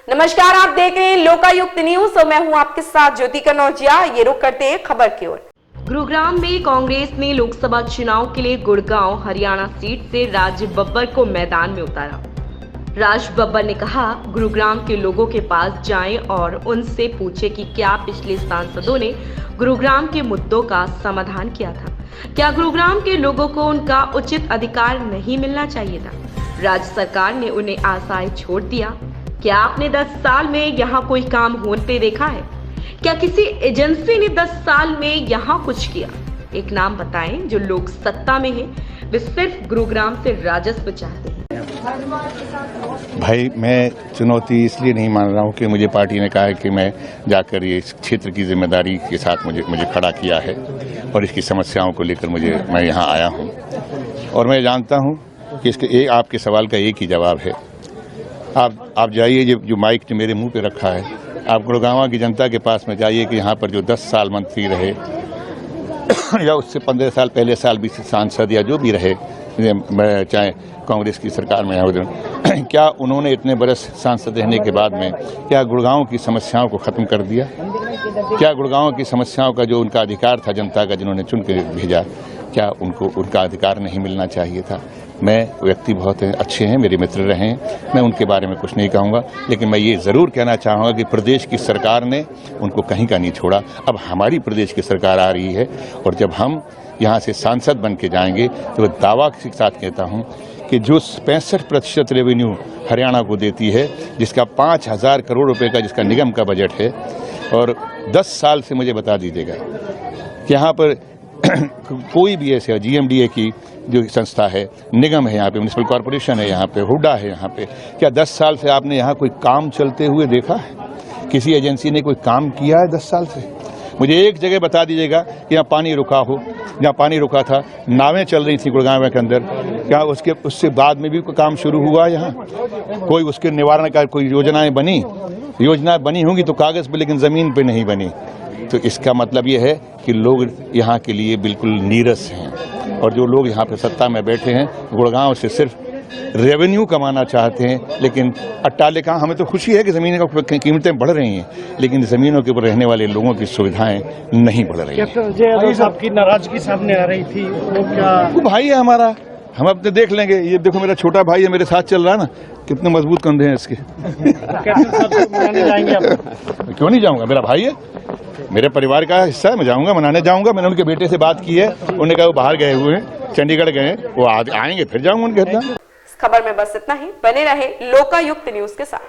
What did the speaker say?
नमस्कार, आप देख रहे हैं लोकायुक्त न्यूज और मैं हूं आपके साथ ज्योति कनौजिया। ये रुक करते हैं खबर की ओर। गुरुग्राम में कांग्रेस ने लोकसभा चुनाव के लिए गुड़गांव हरियाणा सीट से राज बब्बर को मैदान में उतारा। राज बब्बर ने कहा, गुरुग्राम के लोगों के पास जाएं और उनसे पूछे कि क्या पिछले सांसदों ने गुरुग्राम के मुद्दों का समाधान किया था। क्या गुरुग्राम के लोगों को उनका उचित अधिकार नहीं मिलना चाहिए था? राज्य सरकार ने उन्हें आशाएं छोड़ दिया। क्या आपने 10 साल में यहाँ कोई काम होते देखा है? क्या किसी एजेंसी ने 10 साल में यहाँ कुछ किया? एक नाम बताएं जो लोग सत्ता में हैं, वे सिर्फ गुरुग्राम से राजस्व चाहते हैं। भाई, मैं चुनौती इसलिए नहीं मान रहा हूँ कि मुझे पार्टी ने कहा है कि मैं जाकर ये इस क्षेत्र की जिम्मेदारी के साथ मुझे खड़ा किया है और इसकी समस्याओं को लेकर मैं यहाँ आया हूँ। और मैं जानता हूँ कि इसके आपके सवाल का एक ही जवाब है। आप जाइए, जो माइक जो मेरे मुंह पे रखा है, आप गुड़गांव की जनता के पास में जाइए कि यहाँ पर जो 10 साल मंत्री रहे या उससे 15 साल पहले साल भी सांसद या जो भी रहे, चाहे कांग्रेस की सरकार में है, क्या उन्होंने इतने बरस सांसद रहने के बाद में क्या गुड़गांव की समस्याओं को ख़त्म कर दिया? क्या गुड़गांव की समस्याओं का जो उनका अधिकार था, जनता का जिन्होंने चुन के भेजा, क्या उनको उनका अधिकार नहीं मिलना चाहिए था? मैं व्यक्ति बहुत अच्छे हैं, मेरे मित्र रहे हैं, मैं उनके बारे में कुछ नहीं कहूँगा, लेकिन मैं ये ज़रूर कहना चाहूँगा कि प्रदेश की सरकार ने उनको कहीं का नहीं छोड़ा। अब हमारी प्रदेश की सरकार आ रही है और जब हम यहाँ से सांसद बन के जाएंगे तो दावा के साथ कहता हूँ कि जो 65% रेवेन्यू हरियाणा को देती है, जिसका 5,000 करोड़ रुपए का जिसका निगम का बजट है, और 10 साल से मुझे बता दीजिएगा कि यहाँ पर कोई भी ऐसे GMDA की जो संस्था है, निगम है, यहाँ पे म्युनिसिपल कॉरपोरेशन है, यहाँ पे हुडा है, यहाँ पे क्या 10 साल से आपने यहाँ कोई काम चलते हुए देखा है? किसी एजेंसी ने कोई काम किया है 10 साल से? मुझे एक जगह बता दीजिएगा कि यहाँ पानी रुका हो, जहाँ पानी रुका था, नावें चल रही थी गुड़गांव के अंदर, क्या उससे बाद में भी कोई काम शुरू हुआ यहाँ? कोई उसके निवारण का कोई योजनाएं बनी होंगी तो कागज़ पे, लेकिन ज़मीन पे नहीं बनी। तो इसका मतलब ये है कि लोग यहाँ के लिए बिल्कुल नीरस हैं और जो लोग यहाँ पे सत्ता में बैठे हैं, गुड़गांव से सिर्फ रेवेन्यू कमाना चाहते हैं। लेकिन अट्टालिका, हमें तो खुशी है कि ज़मीनों की कीमतें बढ़ रही हैं, लेकिन ज़मीनों के ऊपर रहने वाले लोगों की सुविधाएं नहीं बढ़ रही हैं। आपकी नाराजगी सामने आ रही थी, वो क्या? वो भाई है हमारा, हम अब तो देख लेंगे। ये देखो, मेरा छोटा भाई है, मेरे साथ चल रहा है ना, कितने मजबूत कंधे हैं इसके। जाएंगे आप? क्यों नहीं जाऊँगा, मेरा भाई है, मेरे परिवार का हिस्सा है, मैं जाऊँगा, मनाने जाऊँगा। मैंने उनके बेटे से बात की है, उन्होंने कहा वो बाहर गए हुए हैं, चंडीगढ़ गए हैं, वो आएंगे फिर जाऊँगा उनके साथ। खबर में बस इतना ही। बने रहे लोकायुक्त न्यूज के साथ।